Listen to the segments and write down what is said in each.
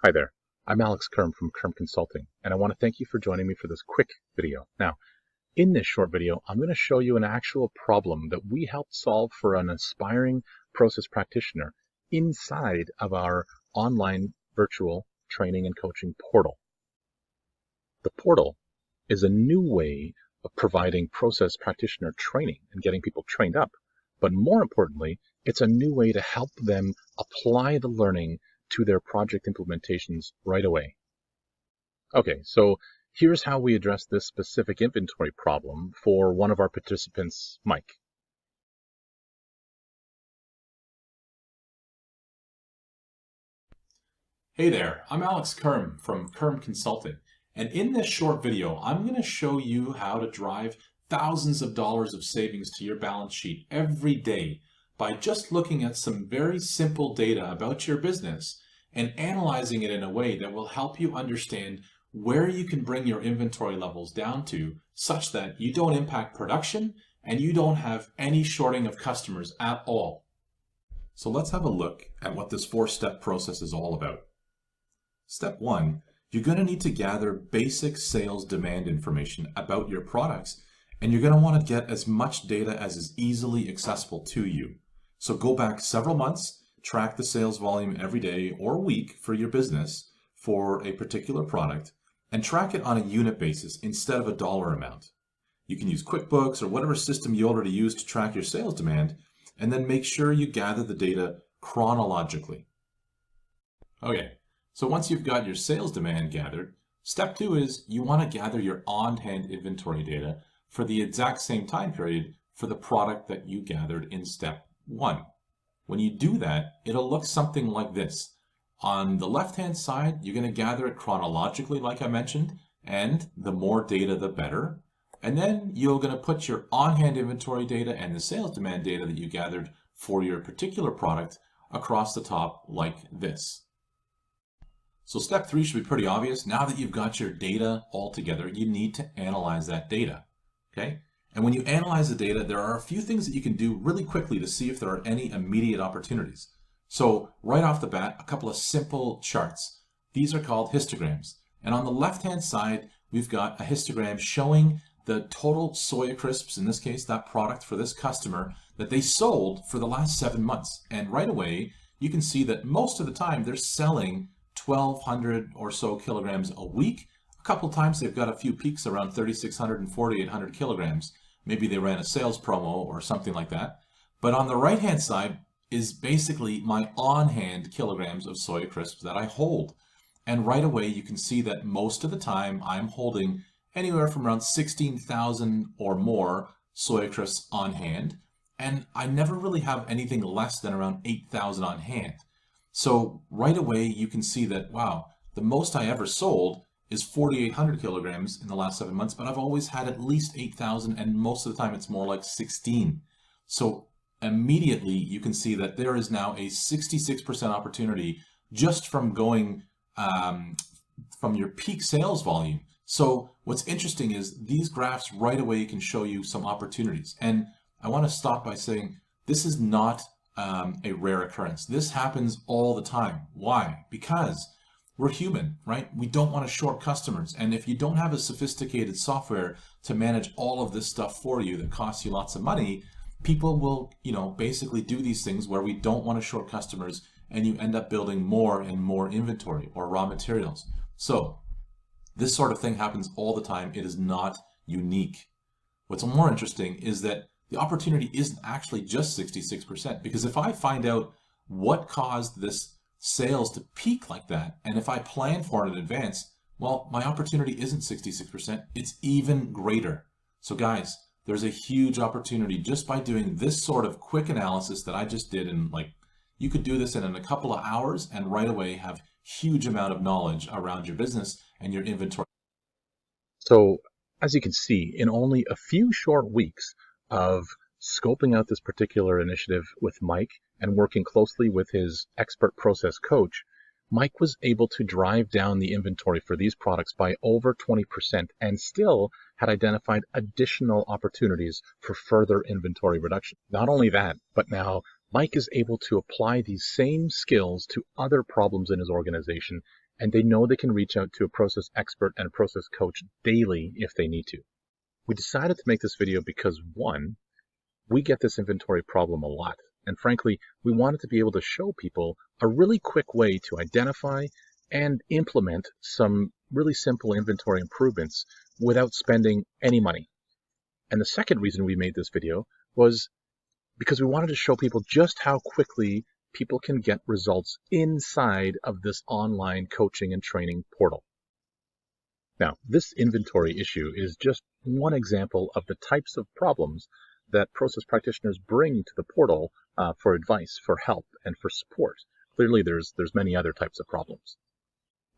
Hi there, I'm Alex Kerm from Kerm Consulting, and I want to thank you for joining me for this quick video. Now, in this short video, I'm going to show you an actual problem that we helped solve for an aspiring process practitioner inside of our online virtual training and coaching portal. The portal is a new way of providing process practitioner training and getting people trained up, but more importantly, it's a new way to help them apply the learning to their project implementations right away. Okay, so here's how we address this specific inventory problem for one of our participants, Mike. Hey there, I'm Alex Kerm from Kerm Consulting, and in this short video, I'm going to show you how to drive thousands of dollars of savings to your balance sheet every day by just looking at some very simple data about your business and analyzing it in a way that will help you understand where you can bring your inventory levels down to such that you don't impact production and you don't have any shorting of customers at all. So let's have a look at what this four-step process is all about. Step one, you're going to need to gather basic sales demand information about your products, and you're going to want to get as much data as is easily accessible to you. So go back several months, track the sales volume every day or week for your business for a particular product, and track it on a unit basis instead of a dollar amount. You can use QuickBooks or whatever system you already use to track your sales demand, and then make sure you gather the data chronologically. Okay, so once you've got your sales demand gathered, step two is you want to gather your on-hand inventory data for the exact same time period for the product that you gathered in step one. When you do that, it'll look something like this. On the left-hand side, you're going to gather it chronologically, like I mentioned, and the more data, the better. And then you're going to put your on-hand inventory data and the sales demand data that you gathered for your particular product across the top like this. So step three should be pretty obvious. Now that you've got your data all together, you need to analyze that data, okay? And when you analyze the data, there are a few things that you can do really quickly to see if there are any immediate opportunities. So right off the bat, a couple of simple charts. These are called histograms. And on the left-hand side, we've got a histogram showing the total Soya Crisps, in this case, that product for this customer that they sold for the last 7 months. And right away, you can see that most of the time they're selling 1,200 or so kilograms a week. A couple times they've got a few peaks around 3,600 and 4,800 kilograms. Maybe they ran a sales promo or something like that. But on the right-hand side is basically my on-hand kilograms of Soya Crisps that I hold. And right away you can see that most of the time I'm holding anywhere from around 16,000 or more Soya Crisps on hand. And I never really have anything less than around 8,000 on hand. So right away you can see that, wow, the most I ever sold is 4,800 kilograms in the last 7 months, but I've always had at least 8,000, and most of the time it's more like 16. So immediately you can see that there is now a 66% opportunity just from going from your peak sales volume. So what's interesting is these graphs right away can show you some opportunities. And I want to stop by saying this is not a rare occurrence. This happens all the time. Why? Because we're human, right? We don't want to short customers. And if you don't have a sophisticated software to manage all of this stuff for you that costs you lots of money, people will, basically do these things where we don't want to short customers, and you end up building more and more inventory or raw materials. So this sort of thing happens all the time. It is not unique. What's more interesting is that the opportunity isn't actually just 66%, because if I find out what caused this sales to peak like that, and if I plan for it in advance, well, my opportunity isn't 66%, it's even greater. So guys, there's a huge opportunity just by doing this sort of quick analysis that I just did, and you could do this in a couple of hours and right away have huge amount of knowledge around your business and your inventory. So as you can see, in only a few short weeks of scoping out this particular initiative with Mike and working closely with his expert process coach, Mike was able to drive down the inventory for these products by over 20% and still had identified additional opportunities for further inventory reduction. Not only that, but now Mike is able to apply these same skills to other problems in his organization, and they know they can reach out to a process expert and a process coach daily if they need to. We decided to make this video because, one, we get this inventory problem a lot. And frankly, we wanted to be able to show people a really quick way to identify and implement some really simple inventory improvements without spending any money. And the second reason we made this video was because we wanted to show people just how quickly people can get results inside of this online coaching and training portal. Now, this inventory issue is just one example of the types of problems that process practitioners bring to the portal for advice, for help, and for support. Clearly, there's many other types of problems.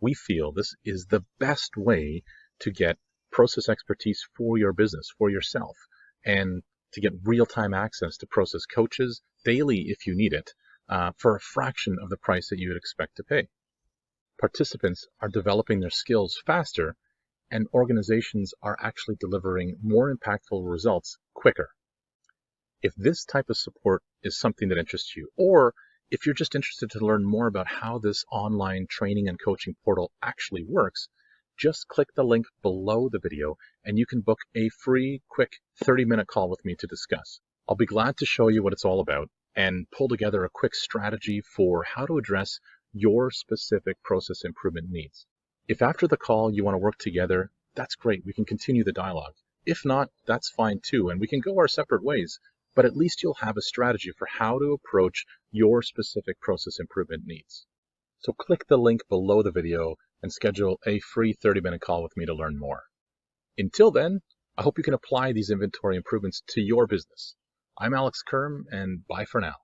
We feel this is the best way to get process expertise for your business, for yourself, and to get real-time access to process coaches daily if you need it, for a fraction of the price that you would expect to pay. Participants are developing their skills faster, and organizations are actually delivering more impactful results quicker. If this type of support is something that interests you, or if you're just interested to learn more about how this online training and coaching portal actually works, just click the link below the video and you can book a free, quick 30-minute call with me to discuss. I'll be glad to show you what it's all about and pull together a quick strategy for how to address your specific process improvement needs. If after the call you want to work together, that's great. We can continue the dialogue. If not, that's fine too, and we can go our separate ways. But at least you'll have a strategy for how to approach your specific process improvement needs. So click the link below the video and schedule a free 30-minute call with me to learn more. Until then, I hope you can apply these inventory improvements to your business. I'm Alex Kerm, and bye for now.